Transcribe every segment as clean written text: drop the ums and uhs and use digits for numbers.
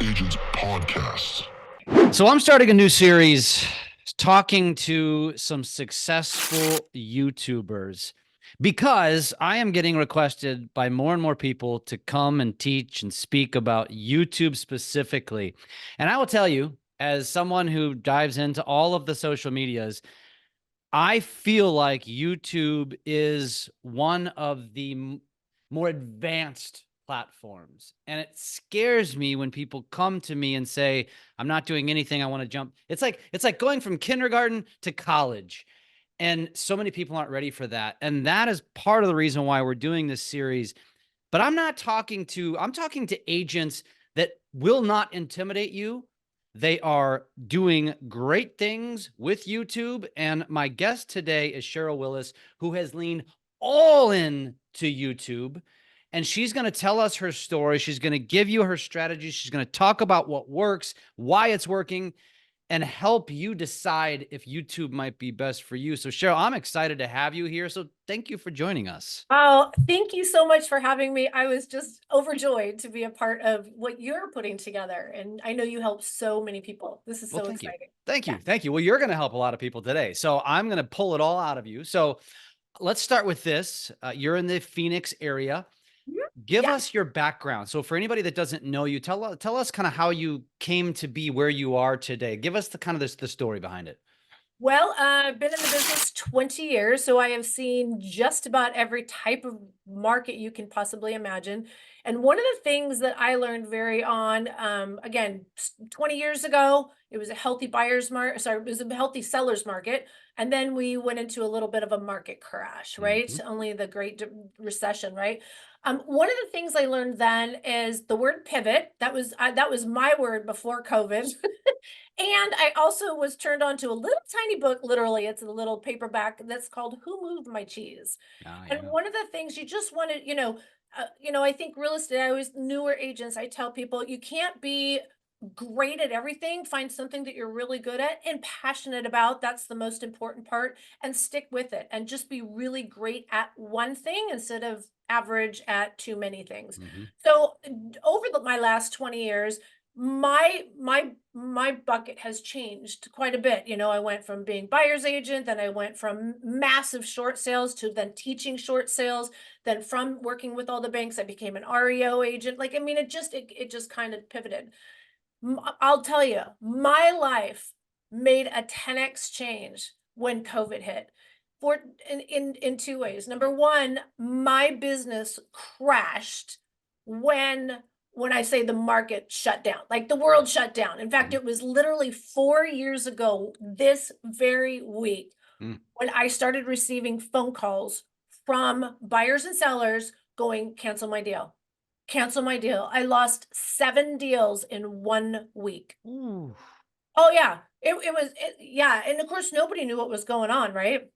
Agents Podcast. So I'm starting a new series talking to some successful YouTubers because I am getting requested by more and more people to come and teach and speak about YouTube specifically. And I will tell you, as someone who dives into all of the social medias, I feel like YouTube is one of the more advanced platforms. And it scares me when people come to me and say, I'm not doing anything. I want to jump. It's like going from kindergarten to college. And so many people aren't ready for that. And that is part of the reason why we're doing this series. But I'm talking to agents that will not intimidate you. They are doing great things with YouTube. And my guest today is Sheryl Willis, who has leaned all in to YouTube. And she's going to tell us her story. She's going to give you her strategy. She's going to talk about what works, why it's working, and help you decide if YouTube might be best for you. So Sheryl, I'm excited to have you here. So thank you for joining us. Oh, thank you so much for having me. I was just overjoyed to be a part of what you're putting together. And I know you help so many people. This is Well, so thank you. exciting. Thank you. Yeah. Thank you. Well, you're going to help a lot of people today. So I'm going to pull it all out of you. So let's start with this. You're in the Phoenix area. Mhm. Give Yeah. us your background. So for anybody that doesn't know you, tell us kind of how you came to be where you are today. Give us the kind of the story behind it. Well, I've been in the business 20 years, so I have seen just about every type of market you can possibly imagine. And one of the things that I learned very on, again, 20 years ago, it was a healthy buyer's market, sorry, it was a healthy seller's market. And then we went into a little bit of a market crash, right? Mhm. Only the Recession, right? One of the things I learned then is the word pivot. That was my word before COVID. And I also was turned on to a little tiny book, literally, it's a little paperback that's called Who Moved My Cheese? Oh, And yeah. one of the things you just wanted, I think real estate, I always newer agents, I tell people you can't be great at everything. Find something that you're really good at and passionate about. That's the most important part, and stick with it and just be really great at one thing instead of average at too many things. Mhm. So over my last 20 years, my bucket has changed quite a bit. I went from being buyer's agent, then I went from massive short sales to then teaching short sales, then from working with all the banks I became an REO agent. Like, I mean, it just kind of pivoted. I'll tell you, my life made a 10x change when COVID hit. For in two ways. Number one, my business crashed when when I say the market shut down, like the world shut down. In fact, Mhm. it was literally 4 years ago this very week Mm. when I started receiving phone calls from buyers and sellers going, cancel my deal. Cancel my deal. I lost 7 deals in 1 week. Ooh. Oh, yeah. Yeah, and of course, nobody knew what was going on, right?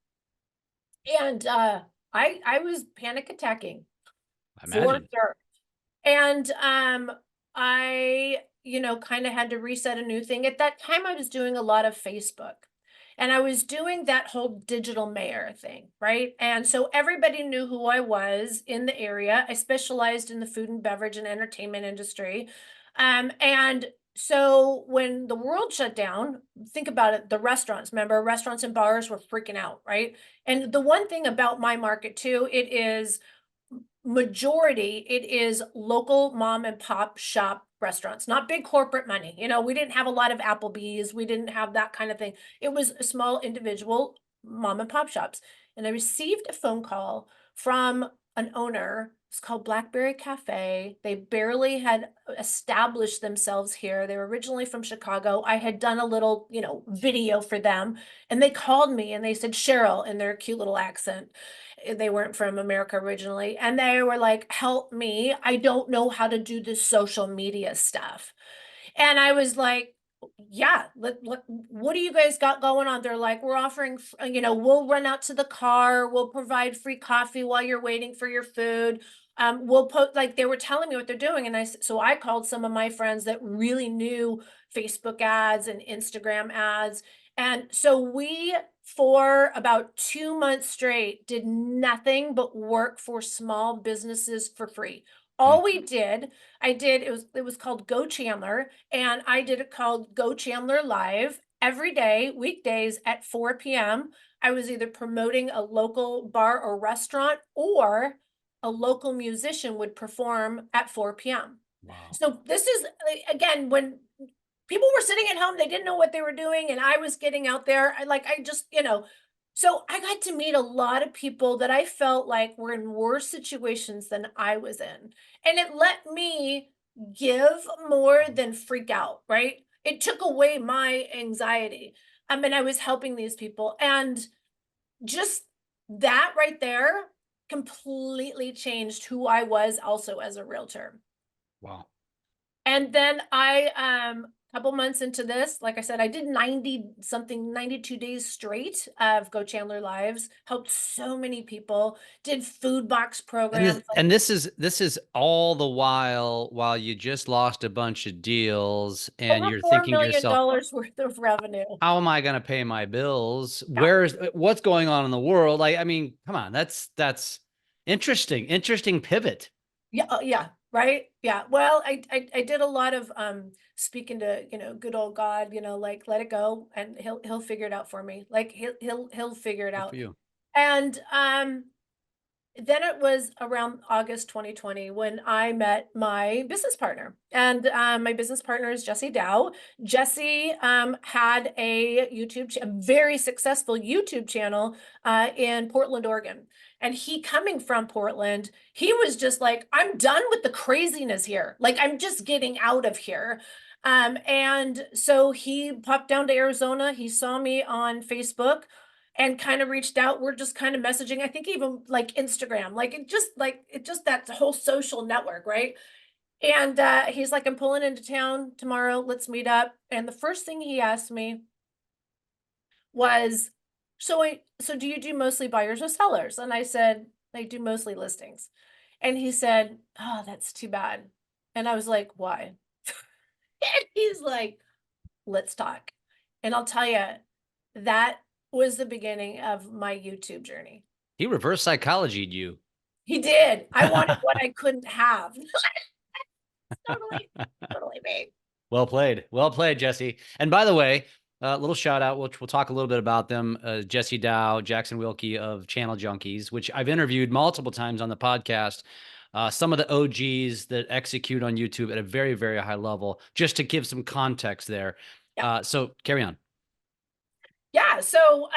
And, I was panic attacking for Imagine. sure. And, I, kinda had to reset a new thing. At that time, I was doing a lot of Facebook, and I was doing that whole digital mayor thing, right? And so everybody knew who I was in the area. I specialized in the food and beverage and entertainment industry. And so when the world shut down, think about it, the restaurants, remember, restaurants and bars were freaking out, right? And the one thing about my market too, it is local mom and pop shop restaurants, not big corporate money. We didn't have a lot of Applebee's, we didn't have that kind of thing. It was a small individual mom and pop shops. And I received a phone call from an owner. It's called Blackberry Cafe. They barely had established themselves here. They were originally from Chicago. I had done a little, video for them, and they called me and they said Sheryl in their cute little accent. They weren't from America originally. And they were like, help me. I don't know how to do this social media stuff. And I was like, yeah, what do you guys got going on? They're like, we're offering, we'll run out to the car, we'll provide free coffee while you're waiting for your food. We'll put, like, they were telling me what they're doing. And so I called some of my friends that really knew Facebook ads and Instagram ads. And so we, for about 2 months straight, did nothing but work for small businesses for free. All we did, it was called Go Chandler, and I did it called Go Chandler Live every day, weekdays at 4 p.m. I was either promoting a local bar or restaurant, or a local musician would perform at 4 p.m. Wow. So this is again, when people were sitting at home, they didn't know what they were doing, and I was getting out there. I just, so I got to meet a lot of people that I felt like were in worse situations than I was in. And it let me give more than freak out, right? It took away my anxiety. I mean, I was helping these people, and just that right there completely changed who I was also as a realtor. Wow. And then couple months into this, like I said, I did 92 days straight of Go Chandler Lives, helped so many people, did food box programs. And this is all the while you just lost a bunch of deals and Over you're $4 thinking to million yourself, worth of revenue. how am I going to pay my bills? Yeah. What's going on in the world? Like, I mean, come on, that's interesting pivot. Yeah, yeah, right. Yeah. Well, I did a lot of speaking to, good old God, like let it go, and he'll figure it out for me. Like he'll figure it Good for out. you. And then it was around August 2020 when I met my business partner. And my business partner is Jesse Dow. Jesse had a very successful YouTube channel in Portland, Oregon. And he, coming from Portland, he was just like, I'm done with the craziness here. Like, I'm just getting out of here. And so he popped down to Arizona. He saw me on Facebook and kind of reached out. We're just kind of messaging. I think even like Instagram, it just that whole social network, right? And he's like, I'm pulling into town tomorrow. Let's meet up. And the first thing he asked me was, so do you do mostly buyers or sellers? And I said, I do mostly listings. And he said, oh, that's too bad. And I was like, why? And he's like, let's talk. And I'll tell you, that was the beginning of my YouTube journey. He reverse psychologied you. He did. I wanted what I couldn't have. Totally me. Well played, Jesse. And by the way, a little shout out, which we'll talk a little bit about them. Jesse Dow, Jackson Wilkie of Channel Junkies, which I've interviewed multiple times on the podcast. Some of the OGs that execute on YouTube at a very, very high level, just to give some context there. Yeah. So carry on. Yeah. So,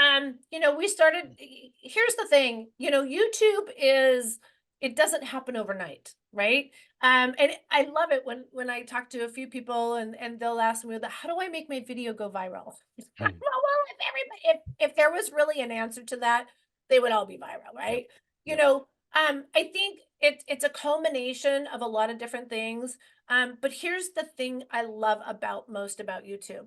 we started, here's the thing, YouTube it doesn't happen overnight. Right. And I love it when I talk to a few people and they'll ask me, how do I make my video go viral? Well, if there was really an answer to that, they would all be viral. Right. I think it's a culmination of a lot of different things. But here's the thing I love most about YouTube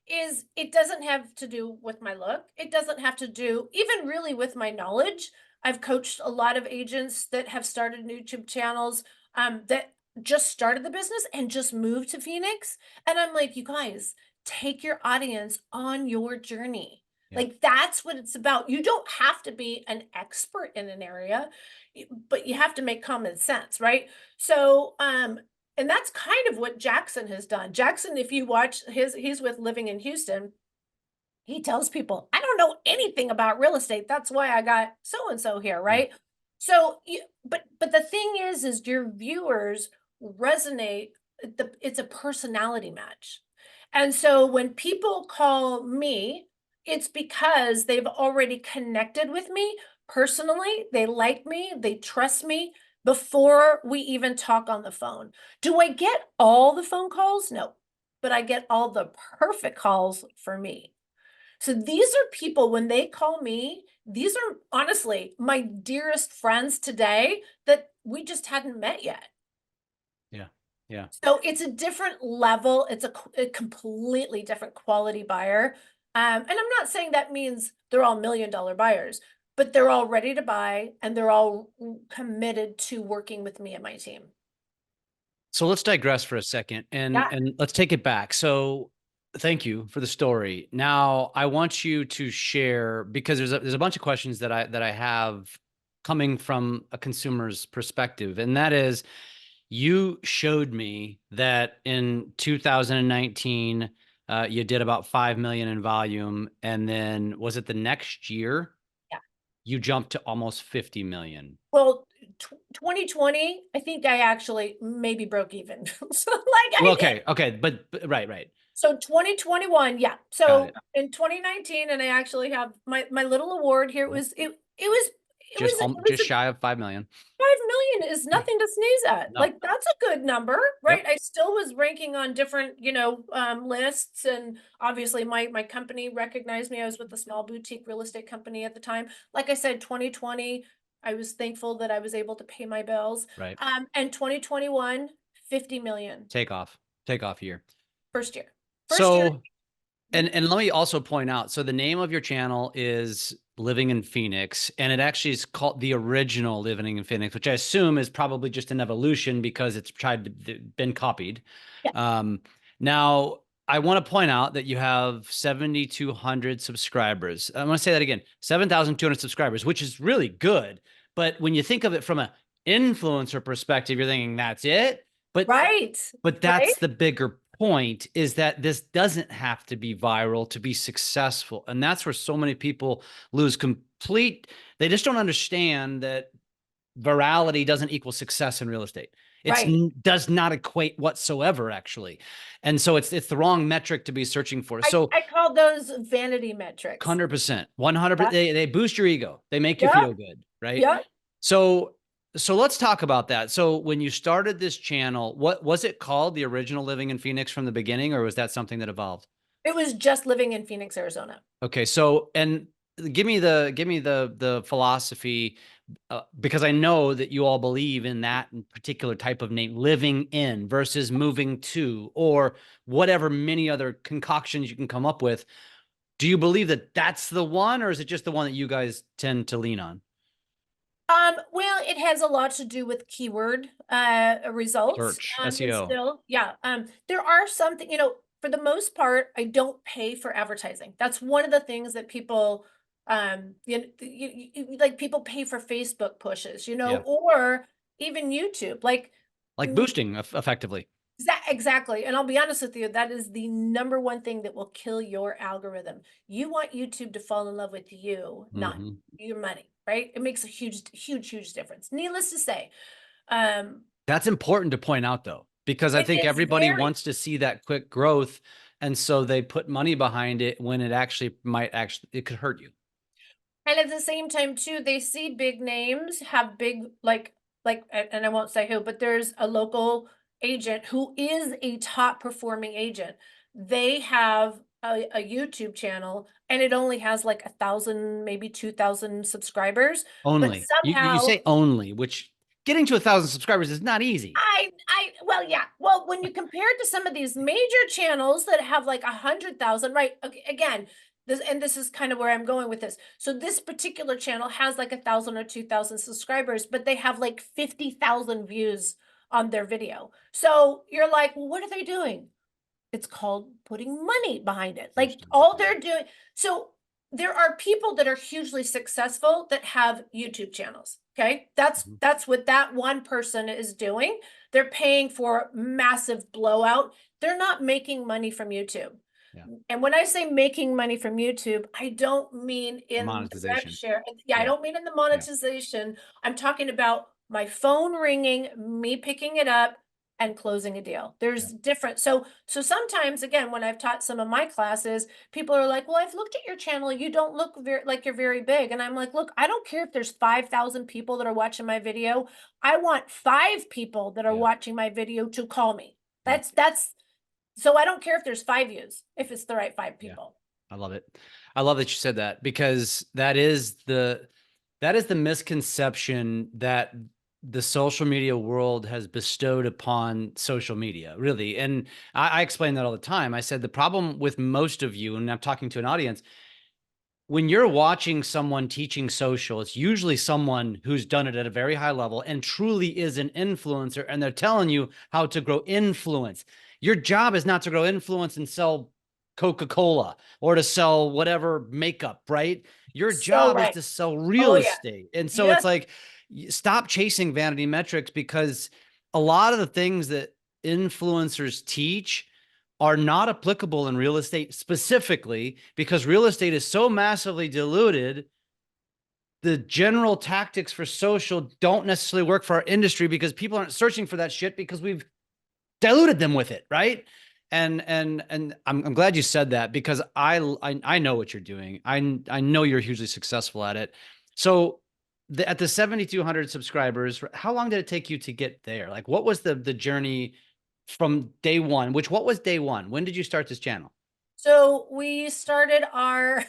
is it doesn't have to do with my look. It doesn't have to do even really with my knowledge. I've coached a lot of agents that have started YouTube channels that just started the business and just moved to Phoenix. And I'm like, you guys, take your audience on your journey. Yeah. Like, that's what it's about. You don't have to be an expert in an area, but you have to make common sense, right? So, and that's kind of what Jackson has done. Jackson, if you watch he's with Living in Houston. He tells people, I don't know anything about real estate. That's why I got so-and-so here, right? Yeah. So, but the thing is your viewers resonate. It's a personality match. And so when people call me, it's because they've already connected with me personally. They like me, they trust me before we even talk on the phone. Do I get all the phone calls? No, but I get all the perfect calls for me. So these are people, when they call me, these are honestly my dearest friends today that we just hadn't met yet. Yeah. Yeah. So it's a different level. It's a completely different quality buyer. And I'm not saying that means they're all $1 million buyers, but they're all ready to buy and they're all committed to working with me and my team. So let's digress for a second and let's take it back. So thank you for the story. Now I want you to share, because there's a bunch of questions that I have coming from a consumer's perspective. And that is, you showed me that in 2019, you did about 5 million in volume. And then was it the next year? Yeah. You jumped to almost 50 million. Well, 2020, I think I actually maybe broke even. So like Well, I did. okay. But right. So 2021, yeah. Got So it. in 2019, and I actually have my little award here. Just shy of 5 million. 5 million is nothing to sneeze at. No. Like, that's a good number, right? Yep. I still was ranking on different, lists, and obviously my company recognized me. I was with a small boutique real estate company at the time. Like I said, 2020, I was thankful that I was able to pay my bills. Right. And 2021, 50 million. Take off year. First year. So, and let me also point out, so the name of your channel is Living in Phoenix, and it actually is called the original Living in Phoenix, which I assume is probably just an evolution because it's been copied. Yeah. Now I want to point out that you have 7,200 subscribers. I'm going to say that again, 7,200 subscribers, which is really good. But when you think of it from an influencer perspective, you're thinking that's it. But that's right? the bigger point, is that this doesn't have to be viral to be successful. And that's where so many people lose they just don't understand that virality doesn't equal success in real estate. It does not equate whatsoever, actually. And so it's the wrong metric to be searching for. So I call those vanity metrics. 100%, 100%. They boost your ego. They make you Yep. feel good, right? Yeah. So let's talk about that. So when you started this channel, what was it called? The original Living in Phoenix from the beginning, or was that something that evolved? It was just Living in Phoenix, Arizona. Okay. So, and give me the philosophy, because I know that you all believe in that particular type of name, living in versus moving to, or whatever many other concoctions you can come up with. Do you believe that that's the one, or is it just the one that you guys tend to lean on? Well, it has a lot to do with keyword results. Search, And SEO. still, yeah. There are something, for the most part, I don't pay for advertising. That's one of the things that people, like, people pay for Facebook pushes, Yeah. or even YouTube, like boosting effectively. Exactly. And I'll be honest with you, that is the number one thing that will kill your algorithm. You want YouTube to fall in love with you, not your money, right? It makes a huge difference. Needless to say, that's important to point out, though, because I think everybody wants to see that quick growth. And so they put money behind it when it it could hurt you. And at the same time, too, they see big names have big, and I won't say who, but there's a local agent who is a top performing agent. They have a YouTube channel, and it only has like 1,000, maybe 2,000 subscribers. Only. But You somehow, say only, which getting to 1,000 subscribers is not easy. well, yeah. Well, when you compare it to some of these major channels that have like 100,000, right? Okay, again, this is kind of where I'm going with this. So this particular channel has like 1,000 or 2,000 subscribers, but they have like 50,000 views on their video. So you're like, well, what are they doing? It's called putting money behind it. Like, all they're doing. So there are people that are hugely successful that have YouTube channels. Okay. That's what that one person is doing. They're paying for massive blowout. They're not making money from YouTube. Yeah. And when I say making money from YouTube, I don't mean in monetization. share. Yeah, I don't mean in the monetization. I'm talking about my phone ringing, me picking it up, and closing a deal. There's different. So sometimes, again, when I've taught some of my classes, people are like, well, I've looked at your channel. You don't look like you're very big. And I'm like, look, I don't care if there's 5,000 people that are watching my video. I want 5 people that are watching my video to call me. That's so I don't care if there's 5 views, if it's the right 5 people. I love it. I love that you said that, because that is the misconception that the social media world has bestowed upon social media, really. And I explain that all the time. I said the problem with most of you, and I'm talking to an audience, when you're watching someone teaching social, it's usually someone who's done it at a very high level and truly is an influencer, and they're telling you how to grow influence. Your job is not to grow influence and sell Coca-Cola or to sell whatever makeup, right? Your job is to sell real estate. And so it's like, stop chasing vanity metrics, because a lot of the things that influencers teach are not applicable in real estate specifically, because real estate is so massively diluted. The general tactics for social don't necessarily work for our industry because people aren't searching for that shit because we've diluted them with it, right? And I'm glad you said that, because I know what you're doing. I know you're hugely successful at it. So at the 7,200 subscribers, how long did it take you to get there? Like, what was the journey from day one? What was day one? When did you start this channel? So we started our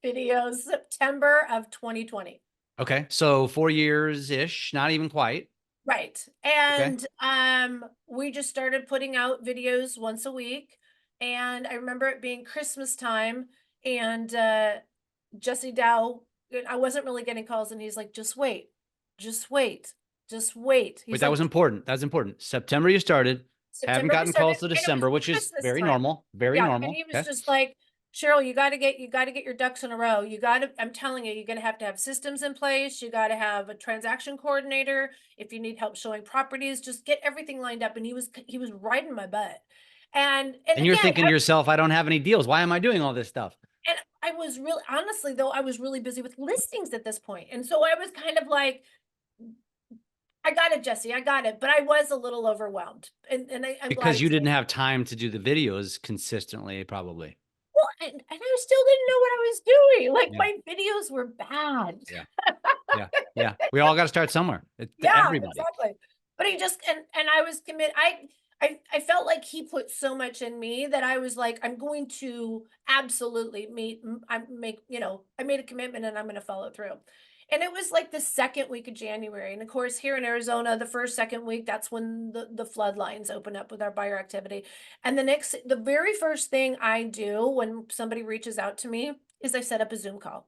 videos September of 2020. Okay, so 4 years ish, not even quite. Right. Okay. And we just started putting out videos once a week. And I remember it being Christmas time, and Jesse Dow, I wasn't really getting calls, and he's like, just wait, just wait, just wait. Wait, He's that like, was important. That's important. September you started. Haven't September we gotten started, calls to and it was December, which is Christmas very time. normal. Very Yeah, and normal. he was Okay. just like, Sheryl, you got to get your ducks in a row. You got to, I'm telling you, you're going to have systems in place. You got to have a transaction coordinator. If you need help showing properties, just get everything lined up. And he was riding my butt. And And you're again, thinking to yourself, I don't have any deals. Why am I doing all this stuff? and I was really, honestly though, I was really busy with listings at this point. And so I was kind of like, I got it, Jesse, I got it. But I was a little overwhelmed. I'm glad Because you he's didn't have time to do the videos consistently, probably. well, and I still didn't know what I was doing. Like Yeah. my videos were bad. Yeah. Yeah. Yeah. We all got to start somewhere. Yeah, Everybody. exactly. But he just, and I was committed. I felt like he put so much in me that I was like, I'm going to absolutely I made a commitment and I'm going to follow through. And it was like the second week of January. And of course, here in Arizona, the first, second week, that's when the flood lines open up with our buyer activity. And the very first thing I do when somebody reaches out to me is I set up a Zoom call.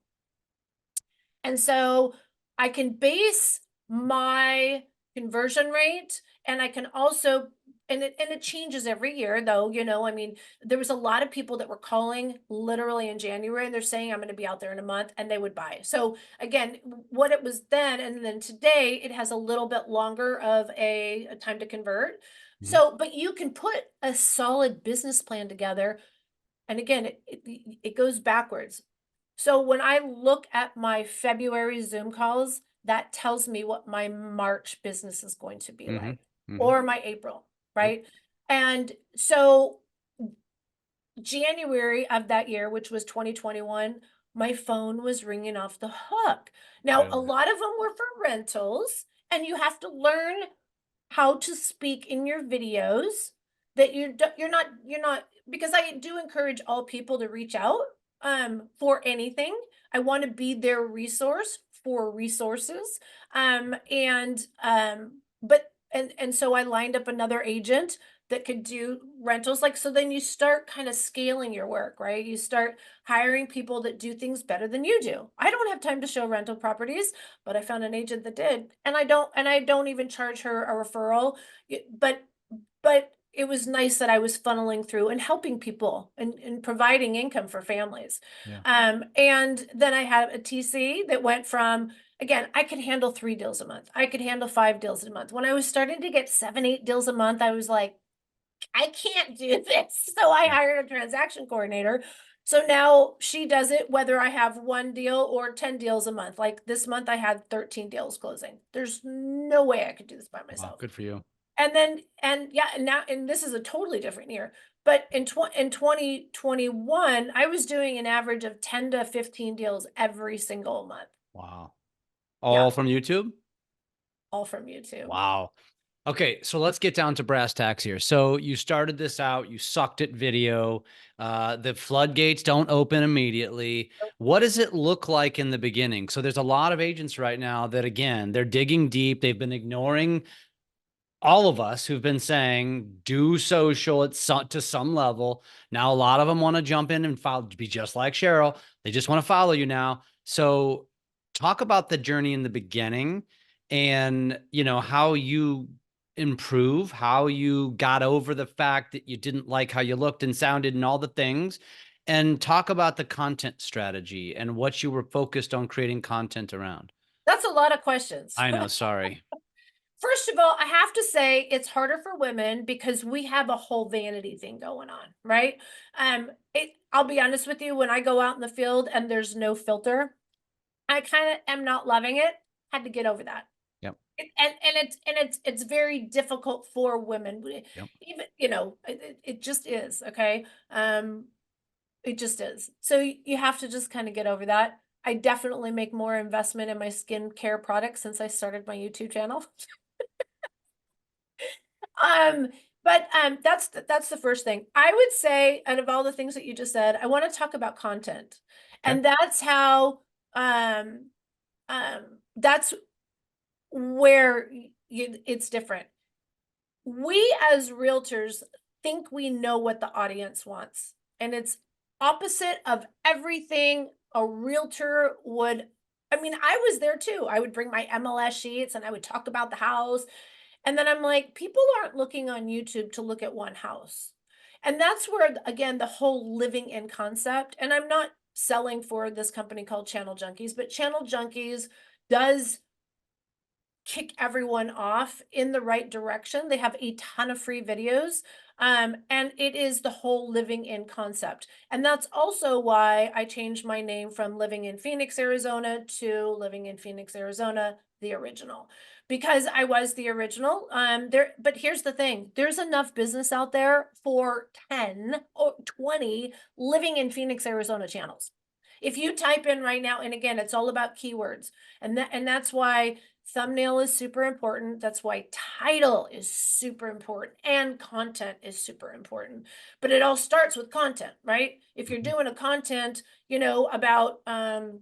And so I can base my conversion rate, and I can also, and it changes every year though, I mean, there was a lot of people that were calling literally in January, and they're saying I'm going to be out there in a month, and they would buy. So again, what it was then and then today, it has a little bit longer of a time to convert. Mhm. So, but you can put a solid business plan together. And again, it goes backwards. So when I look at my February Zoom calls, that tells me what my March business is going to be Mhm. like, Mhm. or my April, Yep. right? And so January of that year, which was 2021, my phone was ringing off the hook. Now, a Really? lot of them were for rentals, and you have to learn how to speak in your videos that you're not, because I do encourage all people to reach out for anything. I want to be their resource for resources. But so I lined up another agent that could do rentals. Like, so then you start kind of scaling your work, right? You start hiring people that do things better than you do. I don't have time to show rental properties, but I found an agent that did. And I don't even charge her a referral. But it was nice that I was funneling through and helping people and providing income for families. Yeah. And then I had a TC that went from, again, I could handle 3 deals a month. I could handle 5 deals a month. When I was starting to get 7, 8 deals a month, I was like, I can't do this. So I Yeah. hired a transaction coordinator. So now she does it whether I have 1 deal or 10 deals a month. Like this month I had 13 deals closing. There's no way I could do this by Wow. myself. Good for you. And then, and yeah, and now, and this is a totally different year, but in 2021, I was doing an average of 10 to 15 deals every single month. Wow. Yeah, All from YouTube? all from YouTube. Wow. Okay, so let's get down to brass tacks here. So you started this out, you sucked at video. The floodgates don't open immediately. What does it look like in the beginning? So there's a lot of agents right now that, again, they're digging deep. They've been ignoring all of us who've been saying do social to some level. Now, a lot of them want to jump in and be just like Sheryl. They just want to follow you now. So talk about the journey in the beginning and, how you improve, how you got over the fact that you didn't like how you looked and sounded and all the things, and talk about the content strategy and what you were focused on creating content around. That's a lot of questions. I know. Sorry. First of all, I have to say it's harder for women because we have a whole vanity thing going on, right? I'll be honest with you, when I go out in the field and there's no filter, I kind of am not loving it. Had to get over that. Yep. And it's very difficult for women. Yep. Even, it just is, okay? It just is. So you have to just kind of get over that. I definitely make more investment in my skincare products since I started my YouTube channel. Um, but that's the first thing. I would say, out of all the things that you just said, I want to talk about content. Okay. And that's how that's where it's different. We as realtors think we know what the audience wants, and it's opposite of everything a realtor would. I mean, I was there too. I would bring my MLS sheets and I would talk about the house. And then I'm like, people aren't looking on YouTube to look at one house. And that's where, again, the whole living in concept, and I'm not selling for this company called Channel Junkies, but Channel Junkies does kick everyone off in the right direction. They have a ton of free videos. And it is the whole living in concept. And that's also why I changed my name from Living in Phoenix, Arizona to Living in Phoenix, Arizona, the original, because I was the original. But here's the thing, there's enough business out there for 10 or 20 Living in Phoenix, Arizona channels. If you type in right now, and again, it's all about keywords, and that's why thumbnail is super important. That's why title is super important and content is super important. But it all starts with content, right? If you're doing a content, about I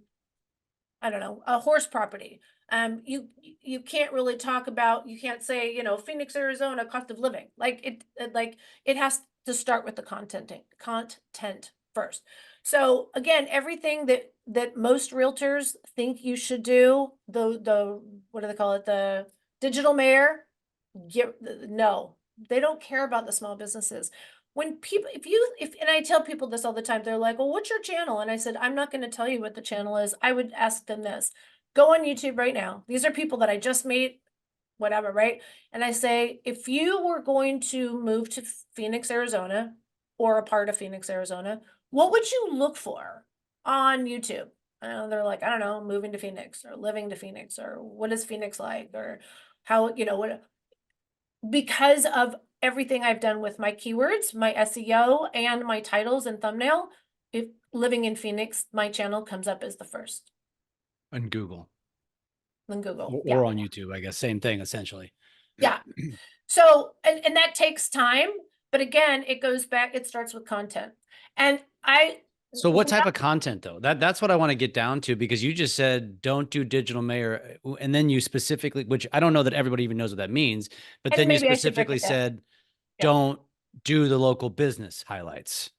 don't know, a horse property, you can't really talk about, you can't say, Phoenix, Arizona, cost of living. It has to start with the content first. So again, everything that most realtors think you should do, the what do they call it? The digital mayor, no, they don't care about the small businesses. When people, and I tell people this all the time, they're like, well, what's your channel? And I said, I'm not going to tell you what the channel is. I would ask them this: go on YouTube right now. These are people that I just made, whatever, right? And I say, if you were going to move to Phoenix, Arizona, or a part of Phoenix, Arizona, what would you look for on YouTube? They're like, I don't know, moving to Phoenix or living to Phoenix, or what is Phoenix like, or how, what, because of everything I've done with my keywords, my SEO, and my titles and thumbnail. If living in Phoenix, my channel comes up as the first. On Google. On Google. Or on YouTube, I guess. Same thing, essentially. Yeah. So, and that takes time, but again, it goes back, it starts with content. And so what type of content though? That's what I want to get down to, because you just said don't do digital mayor, and then you specifically, which I don't know that everybody even knows what that means, but then you specifically said don't do the local business highlights.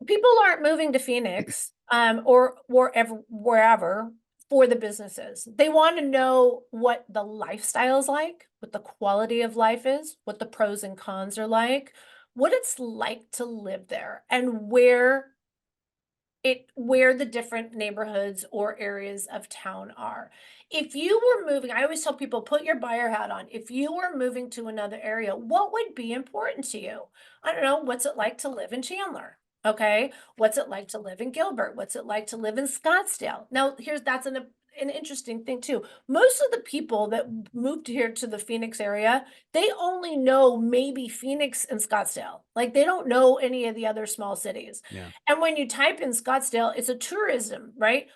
People aren't moving to Phoenix or wherever for the businesses. They want to know what the lifestyle is like, what the quality of life is, what the pros and cons are like, what it's like to live there, and where the different neighborhoods or areas of town are. If you were moving, I always tell people, put your buyer hat on. If you were moving to another area, what would be important to you? I don't know, what's it like to live in Chandler? Okay. What's it like to live in Gilbert? What's it like to live in Scottsdale? Now, that's an interesting thing too. Most of the people that moved here to the Phoenix area, they only know maybe Phoenix and Scottsdale. Like, they don't know any of the other small cities. Yeah. And when you type in Scottsdale, it's a tourism, right?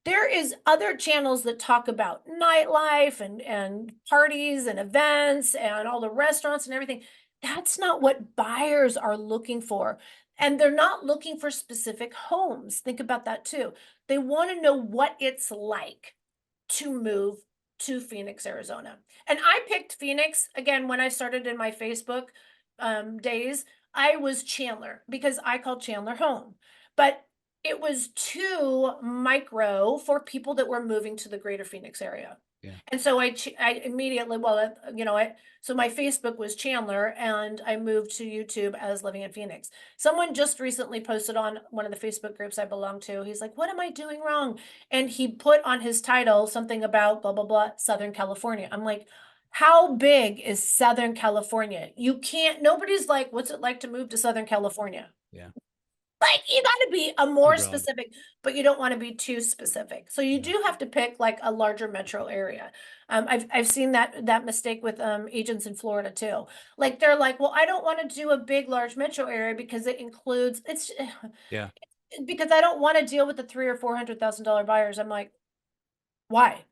There is other channels that talk about nightlife and parties and events and all the restaurants and everything. That's not what buyers are looking for. And they're not looking for specific homes. Think about that too. They want to know what it's like to move to Phoenix, Arizona. And I picked Phoenix, again, when I started in my Facebook days, I was Chandler because I called Chandler home. But it was too micro for people that were moving to the greater Phoenix area. Yeah. And so I immediately, so my Facebook was Chandler, and I moved to YouTube as Living in Phoenix. Someone just recently posted on one of the Facebook groups I belong to. He's like, what am I doing wrong? And he put on his title something about blah, blah, blah, Southern California. I'm like, How big is Southern California? You can't, nobody's like, what's it like to move to Southern California? Yeah. Like, you got to be a more broad. specific, but you don't want to be too specific. So you do have to pick like a larger metro area. I've seen that mistake with agents in Florida too. Like they're like, well, I don't want to do a big, large metro area because it includes Yeah. because I don't want to deal with the $300,000 or $400,000 buyers. I'm like, why?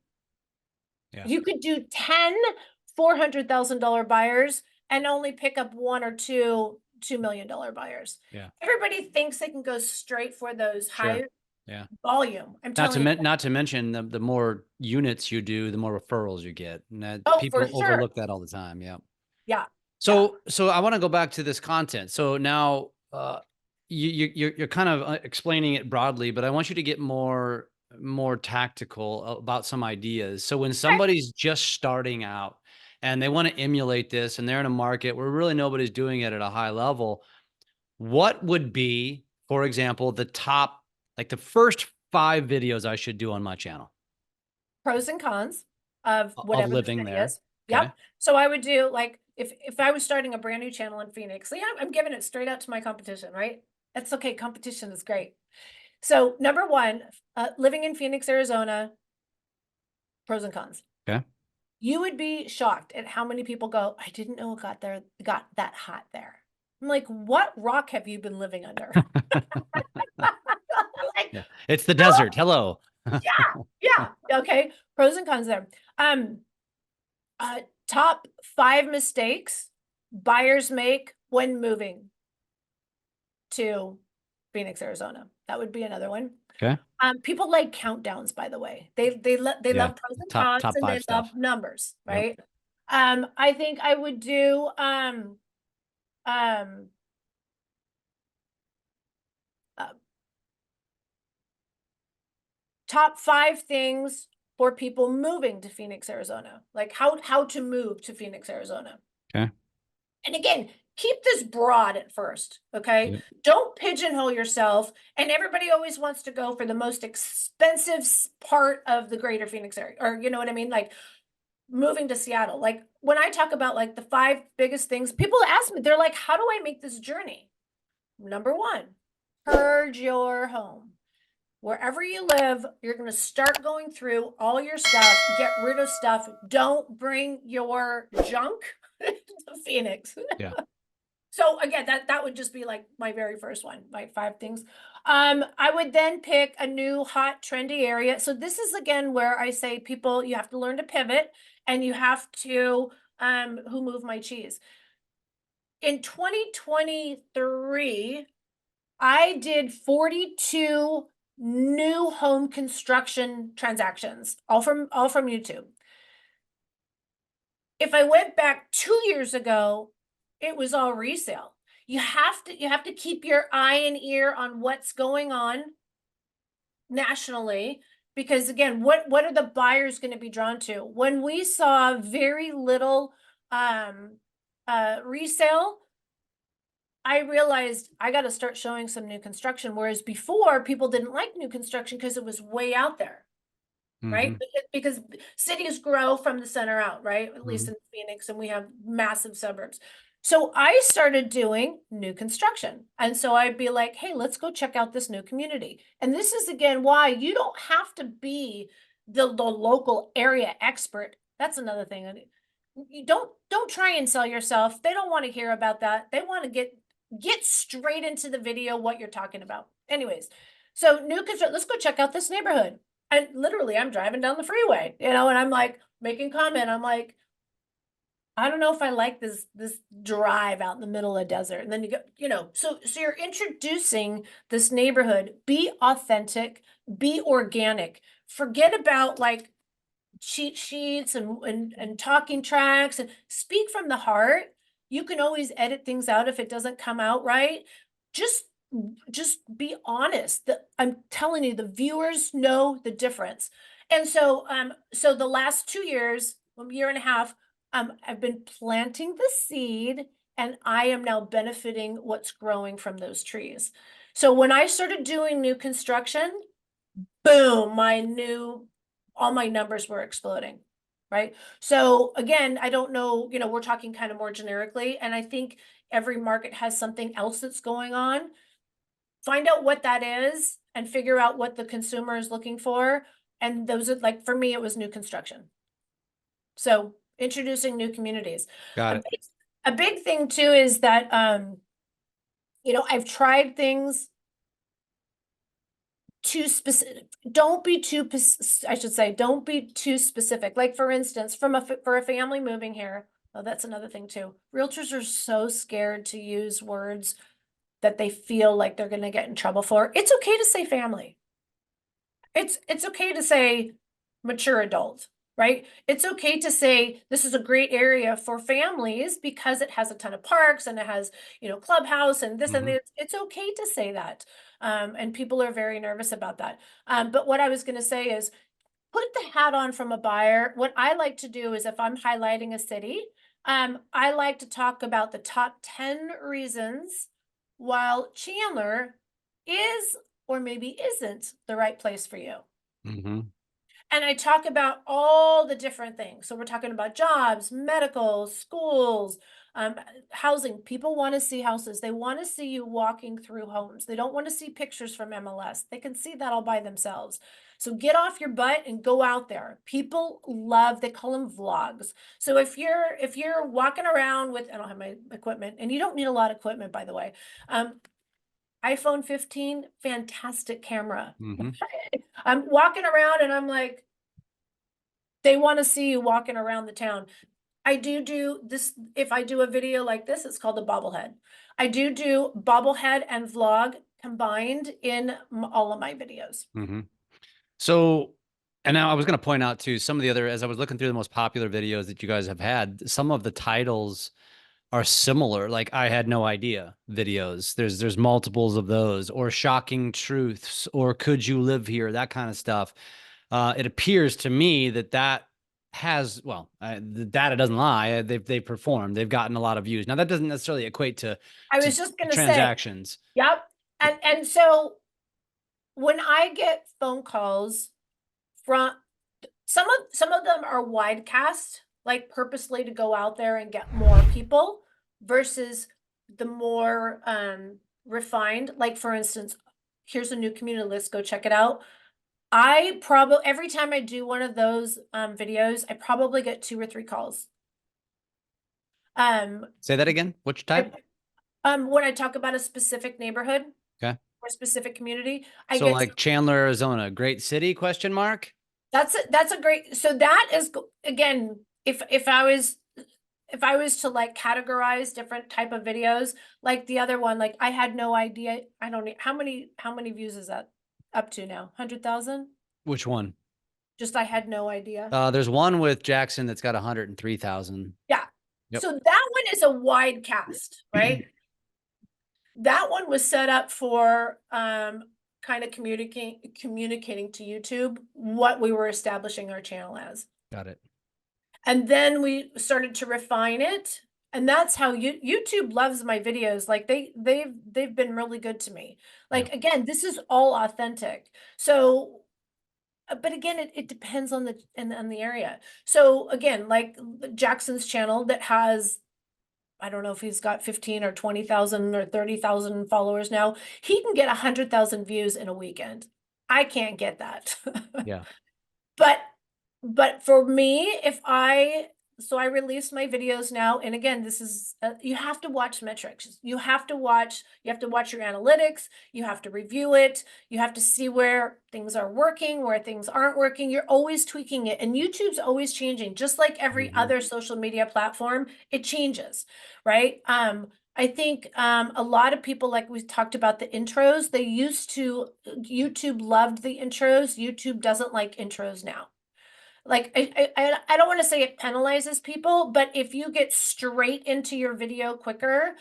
Yeah. You could do 10 $400,000 buyers and only pick up one or two $2 million buyers. Yeah. Everybody thinks they can go straight for those high Yeah. volume. I'm Not to telling you. not to mention the more units you do, the more referrals you get. And that Oh, people for sure. overlook that all the time. Yeah. Yeah. So I want to go back to this content. So now you're kind of explaining it broadly, but I want you to get more tactical about some ideas. So when somebody's just starting out and they want to emulate this and they're in a market where really nobody's doing it at a high level, what would be, for example, the top, like the first 5 videos I should do on my channel Pros and cons of of whatever the living city there? is. Okay. Yep. So I would do like if I was starting a brand new channel in Phoenix, see, I'm giving it straight out to my competition, right? That's okay. Competition is great. So number one, living in Phoenix, Arizona, pros and cons. Okay. You would be shocked at how many people go, I didn't know it got that hot there. I'm like, what rock have you been living under? Like, Yeah. It's the desert. Hello. yeah. Okay. Pros and cons there. Top 5 mistakes buyers make when moving to Phoenix, Arizona. That would be another one. Okay. People like countdowns, by the way. They Yeah. love pros and Top cons, and 5 they love stuff. numbers, Yep. right? I think I would do top 5 things for people moving to Phoenix, Arizona. Like how to move to Phoenix, Arizona. Okay. And again, keep this broad at first, okay? Yep. Don't pigeonhole yourself. And everybody always wants to go for the most expensive part of the greater Phoenix area, or you know what I mean? Like moving to Seattle. Like when I talk about like the 5 biggest things, people ask me, they're like, how do I make this journey? Number 1, purge your home. Wherever you live, you're going to start going through all your stuff, get rid of stuff. Don't bring your junk to Phoenix. Yeah. So again, that would just be like my very first one, my 5 things. I would then pick a new hot trendy area. So this is again where I say people, you have to learn to pivot and you have to who moved my cheese. In 2023, I did 42 new home construction transactions, all from YouTube. If I went back 2 years ago, it was all resale. You have to keep your eye and ear on what's going on nationally, because again, what are the buyers going to be drawn to? When we saw very little resale, I realized I got to start showing some new construction. Whereas before, people didn't like new construction because it was way out there, right? Because cities grow from the center out, right? At least in Phoenix, and we have massive suburbs. So I started doing new construction. And so I'd be like, hey, let's go check out this new community. And this is again why you don't have to be the local area expert. That's another thing. You don't try and sell yourself. They don't want to hear about that. They want to get straight into the video what you're talking about. Anyways, so new construction, let's go check out this neighborhood. And literally I'm driving down the freeway, and I'm like making comment. I'm like, I don't know if I like this drive out in the middle of the desert. And then you go, so you're introducing this neighborhood. Be authentic, be organic. Forget about like cheat sheets and talking tracks, and speak from the heart. You can always edit things out if it doesn't come out right. Just be honest. I'm telling you, the viewers know the difference. And so so the last 2 years, a year and a half, I've been planting the seed, and I am now benefiting what's growing from those trees. So when I started doing new construction, boom, all my numbers were exploding. right? So again, I don't know, you know, we're talking kind of more generically, and I think every market has something else that's going on. Find out what that is and figure out what the consumer is looking for. And those are, like, for me, it was new construction. So introducing new communities. Got A it. big, a big thing too is that, you know, I've tried things too specific. Don't be too, I should say, don't be too specific. Like, for instance, for a family moving here, oh, that's another thing too. Realtors are so scared to use words that they feel like they're going to get in trouble for. It's okay to say family. It's okay to say mature adult, right? It's okay to say this is a great area for families because it has a ton of parks and it has, you know, clubhouse and this and Mhm. it's okay to say that. And people are very nervous about that. But what I was going to say is put the hat on from a buyer. What I like to do is if I'm highlighting a city, I like to talk about the top 10 reasons while Chandler is or maybe isn't the right place for you. Mhm. And I talk about all the different things. So we're talking about jobs, medical, schools, housing. People want to see houses. They want to see you walking through homes. They don't want to see pictures from MLS. They can see that all by themselves. So get off your butt and go out there. People love, they call them vlogs. So if you're walking around with, I don't have my equipment, and you don't need a lot of equipment, by the way. iPhone 15, fantastic camera. Mhm. I'm walking around and I'm like, they want to see you walking around the town. I do this. If I do a video like this, it's called a bobblehead. I do bobblehead and vlog combined in all of my videos. Mhm. So, and now I was going to point out too, some of the other, as I was looking through the most popular videos that you guys have had, some of the titles are similar. Like I had no idea videos. There's multiples of those, or shocking truths, or could you live here? That kind of stuff. It appears to me that has, well, the data doesn't lie. They've performed. They've gotten a lot of views. Now that doesn't necessarily equate I to was just going to say, transactions. yep. And so when I get phone calls from some of them are wide cast, like purposely to go out there and get more people versus the more refined, like for instance, here's a new community list, go check it out. I probably every time I do one of those videos, I probably get 2 or 3 calls. Um Say that again. Which I, type? when I talk about a specific neighborhood Okay. or specific community, I So get like Chandler, Arizona, great city, question mark. that's a great, so that is again, if I was to like categorize different type of videos, like the other one, like I had no idea. I don't know how many views is that up to now? 100,000? Which one? Just I had no idea. There's one with Jackson that's got 103,000. Yeah. Yep. So that one is a wide cast, right? That one was set up for kind of communicating to YouTube what we were establishing our channel as. Got it. And then we started to refine it. And that's how YouTube loves my videos. Like they've been really good to me. Yeah. Like again, this is all authentic. So but again, it depends on the area. So again, like Jackson's channel that has, I don't know if he's got 15 or 20,000 or 30,000 followers now. He can get 100,000 views in a weekend. I can't get that. Yeah. But for me, so I release my videos now, and again, this is you have to watch metrics. You have to watch your analytics, you have to review it, you have to see where things are working, where things aren't working. You're always tweaking it, and YouTube's always changing. Just like every Mhm. other social media platform, it changes, right? I think a lot of people, like we talked about the intros, YouTube loved the intros. YouTube doesn't like intros now. Like I don't want to say it penalizes people, but if you get straight into your video quicker,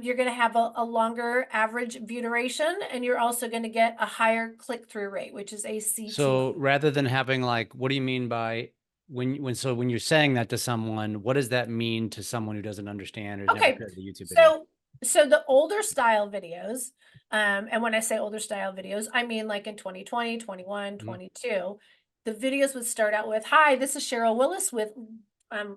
you're going to have a longer average view duration, and you're also going to get a higher click-through rate, which is ACT. So rather than having like, what do you mean by when you're saying that to someone, what does that mean to someone who doesn't understand or has never Okay, created a YouTube video? so the older style videos, and when I say older style videos, I mean like in 2020, 21, Mhm. 22. the videos would start out with, "Hi, this is Sheryl Willis with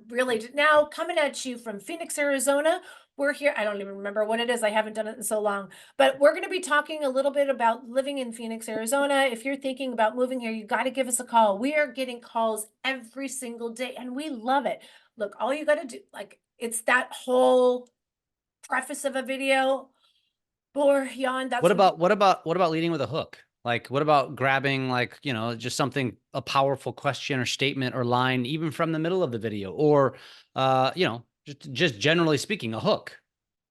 Really Now, coming at you from Phoenix, Arizona. We're here." I don't even remember what it is. I haven't done it in so long, but we're going to be talking a little bit about living in Phoenix, Arizona. If you're thinking about moving here, you got to give us a call. We are getting calls every single day and we love it. Look, all you got to do, like, it's that whole preface of a video. Or yawn. That's What about leading with a hook? Like, what about grabbing, like, you know, just something, a powerful question or statement or line, even from the middle of the video, or, you know, just generally speaking, a hook.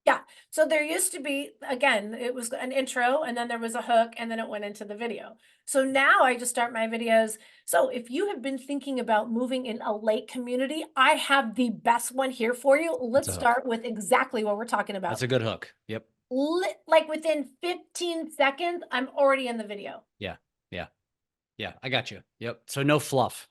Yeah. So there used to be, again, it was an intro and then there was a hook and then it went into the video. So now I just start my videos. So if you have been thinking about moving in a lake community, I have the best one here for you. That's Let's a hook. start with exactly what we're talking about. That's a good hook. Yep. Like within 15 seconds, I'm already in the video. Yeah. Yeah. Yeah. I got you. Yep. So no fluff.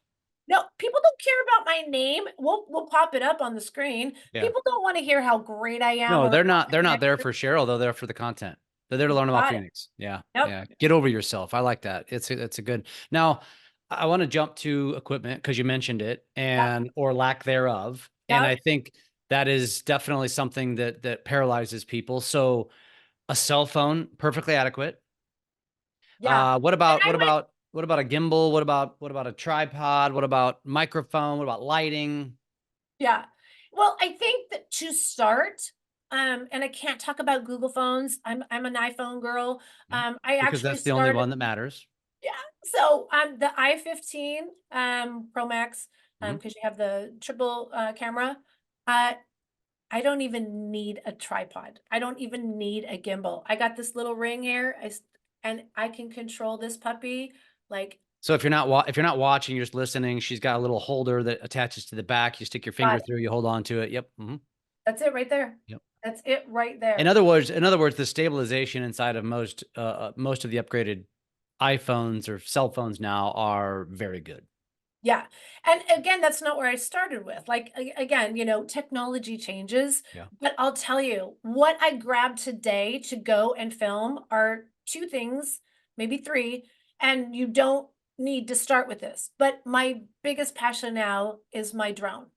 No, people don't care about my name. We'll pop it up on the screen. Yeah. People don't want to hear how great I am. No, or they're not there for Sheryl. They're there for the content. They're there to learn about Got it. Phoenix. Yeah. Yep. Yeah. Get over yourself. I like that. It's a good. Now, I want to jump to equipment because you mentioned it, and or lack thereof. And I Yep. think that is definitely something that paralyzes people. So a cell phone, perfectly adequate. Yeah. What And about I went, what about a gimbal? What about a tripod? What about microphone? What about lighting? yeah. Well, I think that to start, and I can't talk about Google phones. I'm an iPhone girl. I Because actually that's the only started, one that matters. yeah. So the i15 Pro Max, Mhm. because you have the triple camera. Uh, I don't even need a tripod. I don't even need a gimbal. I got this little ring here, and I can control this puppy like. So if you're not watching, you're just listening. She's got a little holder that attaches to the back. You stick your Got finger it. through, you hold on to it. Yep. That's it right there. Yep. That's it right there. In other words, the stabilization inside of most of the upgraded iPhones or cell phones now are very good. Yeah. And again, that's not where I started with. Like, again, technology changes, Yeah. but I'll tell you what I grabbed today to go and film are two things, maybe three, and you don't need to start with this. But my biggest passion now is my drone.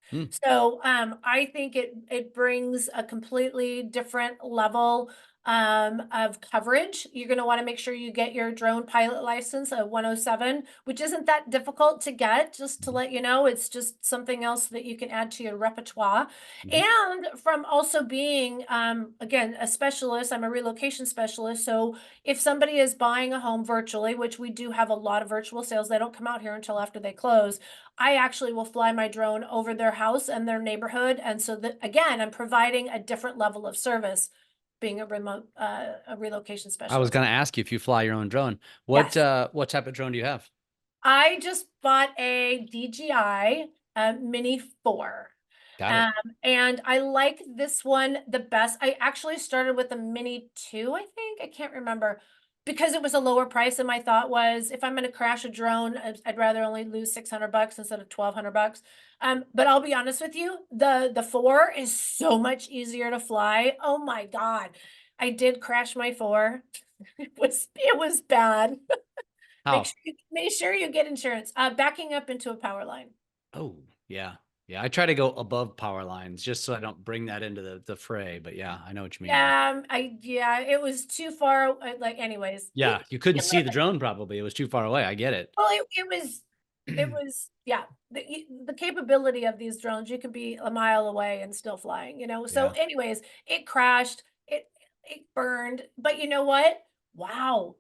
Hmm. So I think it brings a completely different level of coverage. You're going to want to make sure you get your drone pilot license, a 107, which isn't that difficult to get. Just to let you know, it's just something else that you can add to your repertoire. And from also being again a specialist, I'm a relocation specialist. So if somebody is buying a home virtually, which we do have a lot of virtual sales, they don't come out here until after they close. I actually will fly my drone over their house and their neighborhood. And so that, again, I'm providing a different level of service being a relocation I was specialist. going to ask you if you fly your own drone. What Yes. what type of drone do you have? I just bought a DJI Mini 4. Got it. And I like this one the best. I actually started with a Mini 2, I think. I can't remember because it was a lower price. And my thought was if I'm going to crash a drone, I'd rather only lose $600 instead of $1,200. But I'll be honest with you, the 4 is so much easier to fly. Oh my God. I did crash my 4. It was bad. How? Make sure you get insurance. Backing up into a power line. Oh, yeah. Yeah, I try to go above power lines just so I don't bring that into the fray. But yeah, I know what you mean. Yeah, it was too far. Like, anyways, Yeah, you you couldn't see live the it. drone probably. It was too far away. I get it. Well, it was, yeah. The capability of these drones, you could be a mile away and still flying. So, Yeah. anyways, it crashed. It burned. But you know what? Wow,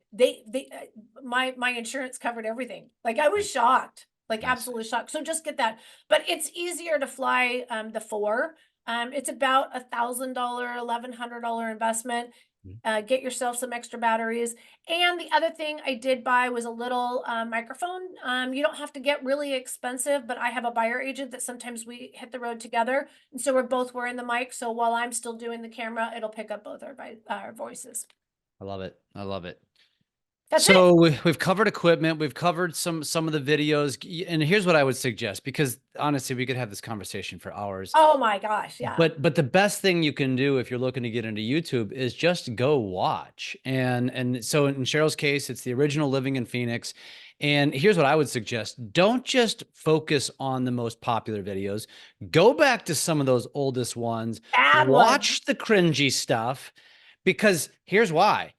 my insurance covered everything. Like I was Nice. shocked, like Nice. absolutely shocked. So just get that. But it's easier to fly the 4. It's about $1,000, $1,100 investment. Mhm. Get yourself some extra batteries. And the other thing I did buy was a little microphone. You don't have to get really expensive, but I have a buyer agent that sometimes we hit the road together. And so we're both wearing the mic. So while I'm still doing the camera, it'll pick up both our voices. I love it. I love it. That's it. So we've covered equipment, we've covered some of the videos, and here's what I would suggest, because honestly, we could have this conversation for hours. Oh my gosh. Yeah. But the best thing you can do if you're looking to get into YouTube is just go watch. And so in Sheryl's case, it's the original Living in Phoenix. And here's what I would suggest. Don't just focus on the most popular videos. Go back to some of those oldest ones, Bad one. watch the cringy stuff, because here's why.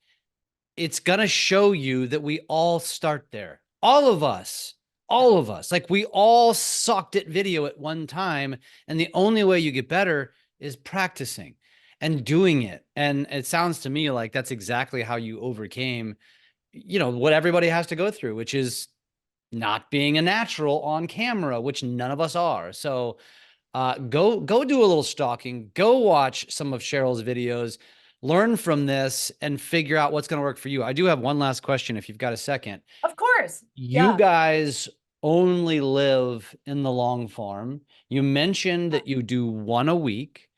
It's going to show you that we all start there. All of us, like we all sucked at video at one time. And the only way you get better is practicing and doing it. And it sounds to me like that's exactly how you overcame, what everybody has to go through, which is not being a natural on camera, which none of us are. So go do a little stalking, go watch some of Sheryl's videos, learn from this, and figure out what's going to work for you. I do have one last question if you've got a second. Of course. You Yeah. guys only live in the long form. You mentioned that you do one a week.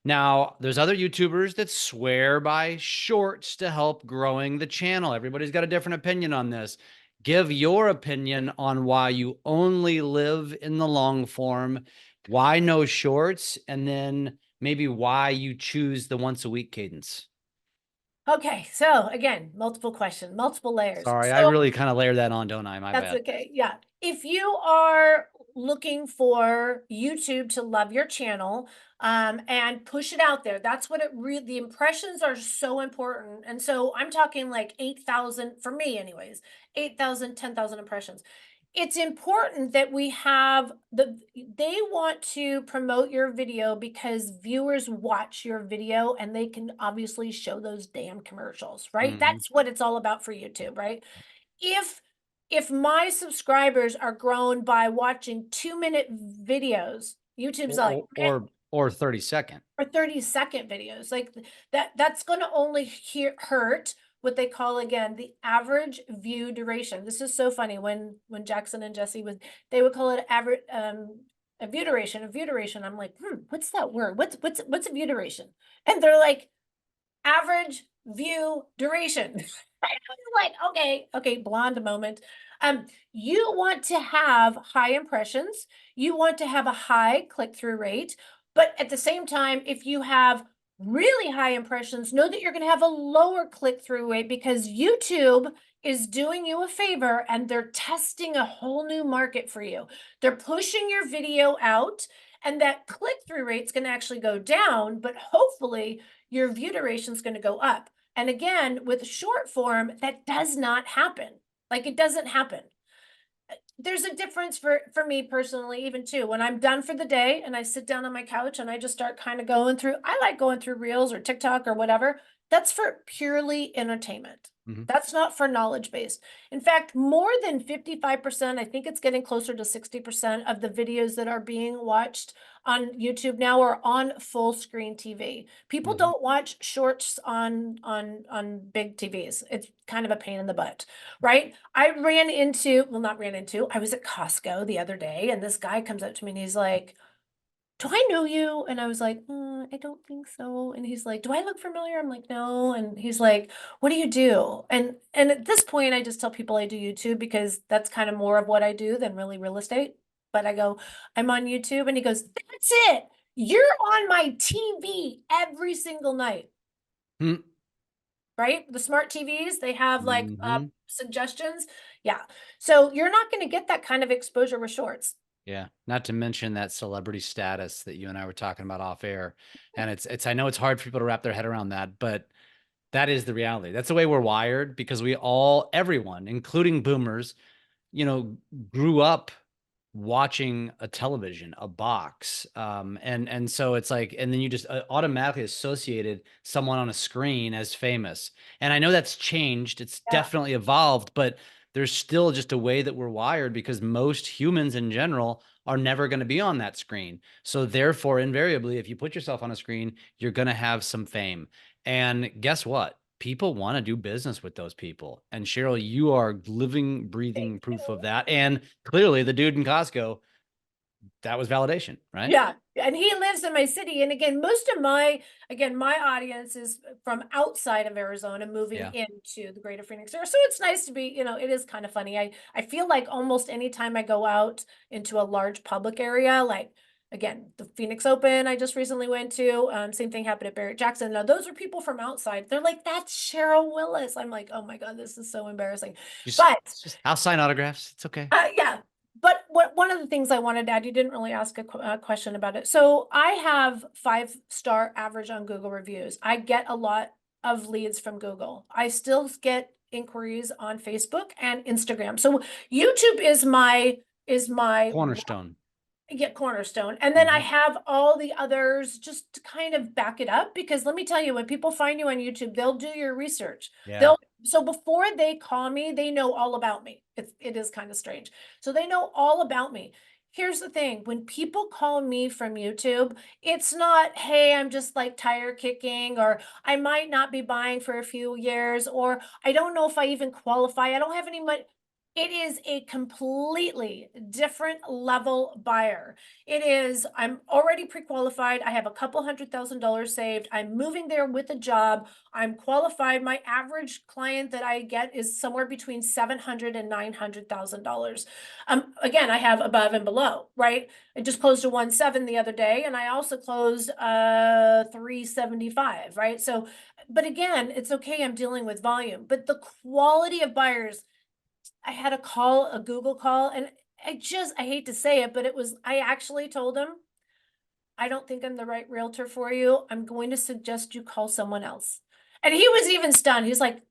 Now, there's other YouTubers that swear by shorts to help growing the channel. Everybody's got a different opinion on this. Give your opinion on why you only live in the long form, why no shorts, and then maybe why you choose the once a week cadence. Okay. So again, multiple questions, multiple layers. Sorry, I So really kind of layer that on, don't I? My that's bad. okay. Yeah. If you are looking for YouTube to love your channel, and push it out there, that's what it really, the impressions are so important. And so I'm talking like 8,000 for me anyways, 8,000, 10,000 impressions. It's important that we have they want to promote your video because viewers watch your video and they can obviously show those damn commercials, right? Mhm. That's what it's all about for YouTube, right? If my subscribers are grown by watching 2-minute videos, YouTube's like, Or 30-second. or 30-second videos, like that's going to only hurt what they call, again, the average view duration. This is so funny. When Jackson and Jesse they would call it average a view duration, I'm like, what's that word? What's a view duration? And they're like, average view duration. I was like, okay, blonde moment. You want to have high impressions, you want to have a high click-through rate, but at the same time, if you have really high impressions, know that you're going to have a lower click-through rate because YouTube is doing you a favor and they're testing a whole new market for you. They're pushing your video out, and that click-through rate's going to actually go down, but hopefully your view duration is going to go up. And again, with short form, that does not happen. Like, it doesn't happen. There's a difference for me personally, even too, when I'm done for the day and I sit down on my couch and I just start kind of going through, I like going through Reels or TikTok or whatever. That's for purely entertainment. Mhm. That's not for knowledge based. In fact, more than 55%, I think it's getting closer to 60% of the videos that are being watched on YouTube now are on full screen TV. People Mhm. don't watch shorts on big TVs. It's kind of a pain in the butt, right? I was at Costco the other day and this guy comes up to me and he's like, do I know you? And I was like, I don't think so. And he's like, do I look familiar? I'm like, no. And he's like, what do you do? And at this point, I just tell people I do YouTube because that's kind of more of what I do than really real estate. But I go, I'm on YouTube. And he goes, that's it. You're on my TV every single night, Mhm. right? The smart TVs, they have like Mhm. suggestions. Yeah. So you're not going to get that kind of exposure with shorts. Yeah, not to mention that celebrity status that you and I were talking about off air. And I know it's hard for people to wrap their head around that, but that is the reality. That's the way we're wired, because everyone, including boomers, grew up watching a television, a box. And so it's like, and then you just automatically associated someone on a screen as famous. And I know that's changed. It's Yeah. definitely evolved, but there's still just a way that we're wired, because most humans in general are never going to be on that screen. So therefore, invariably, if you put yourself on a screen, you're going to have some fame. And guess what? People want to do business with those people. And Sheryl, you are living, breathing Thank proof you. of that. And clearly the dude in Costco that was validation, right? Yeah. And he lives in my city. And again, most of my audience is from outside of Arizona moving Yeah. into the greater Phoenix area. So it's nice to be, it is kind of funny. I feel like almost anytime I go out into a large public area, like again, the Phoenix Open I just recently went to, same thing happened at Barrett Jackson. Now those are people from outside. They're like, that's Sheryl Willis. I'm like, oh my God, this is so embarrassing. But I'll sign autographs. It's okay. yeah. But one of the things I wanted to add, you didn't really ask a question about it. So I have 5-star average on Google reviews. I get a lot of leads from Google. I still get inquiries on Facebook and Instagram. So YouTube is my Cornerstone. cornerstone. And then I have all the others just to kind of back it up, because let me tell you, when people find you on YouTube, they'll do your research. Yeah. So before they call me, they know all about me. It is kind of strange. So they know all about me. Here's the thing. When people call me from YouTube, it's not, hey, I'm just like tire kicking, or I might not be buying for a few years, or I don't know if I even qualify. I don't have any money. It is a completely different level buyer. It is, I'm already pre-qualified. I have a couple $100,000 saved. I'm moving there with a job. I'm qualified. My average client that I get is somewhere between $700,000 and $900,000. Again, I have above and below, right? I just closed a 1.7 the other day, and I also closed 375, right? So, but again, it's okay. I'm dealing with volume, but the quality of buyers. I had a Google call, and I hate to say it, but I actually told him, I don't think I'm the right realtor for you. I'm going to suggest you call someone else. And he was even stunned. He's like,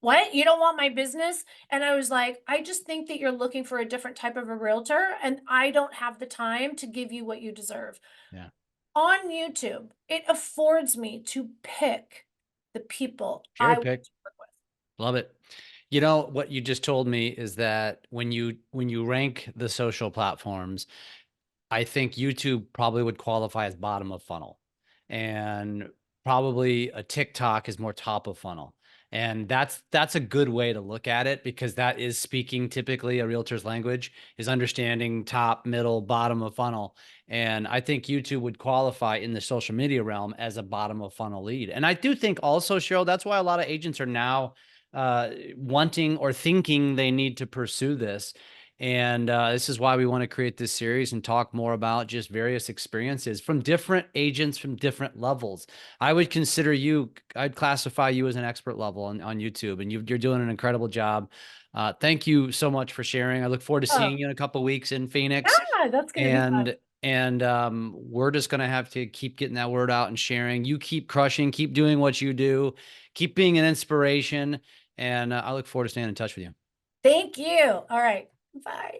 what? You don't want my business? And I was like, I just think that you're looking for a different type of a realtor, and I don't have the time to give you what you deserve. Yeah. On YouTube, it affords me to pick the people I want to work with. Love it. You know, what you just told me is that when you rank the social platforms, I think YouTube probably would qualify as bottom of funnel, and probably a TikTok is more top of funnel. And that's a good way to look at it, because that is speaking typically a realtor's language, is understanding top, middle, bottom of funnel. And I think YouTube would qualify in the social media realm as a bottom of funnel lead. And I do think also, Sheryl, that's why a lot of agents are now wanting or thinking they need to pursue this. And this is why we want to create this series and talk more about just various experiences from different agents from different levels. I would consider you, I'd classify you as an expert level on YouTube, and you're doing an incredible job. Thank you so much for sharing. I look forward to seeing you in a couple of weeks in Phoenix. Yeah, that's going to be fun. And we're just going to have to keep getting that word out and sharing. You keep crushing, keep doing what you do, keep being an inspiration. And I look forward to staying in touch with you. Thank you. All right. Bye.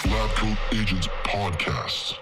Lab Coat Agents Podcast.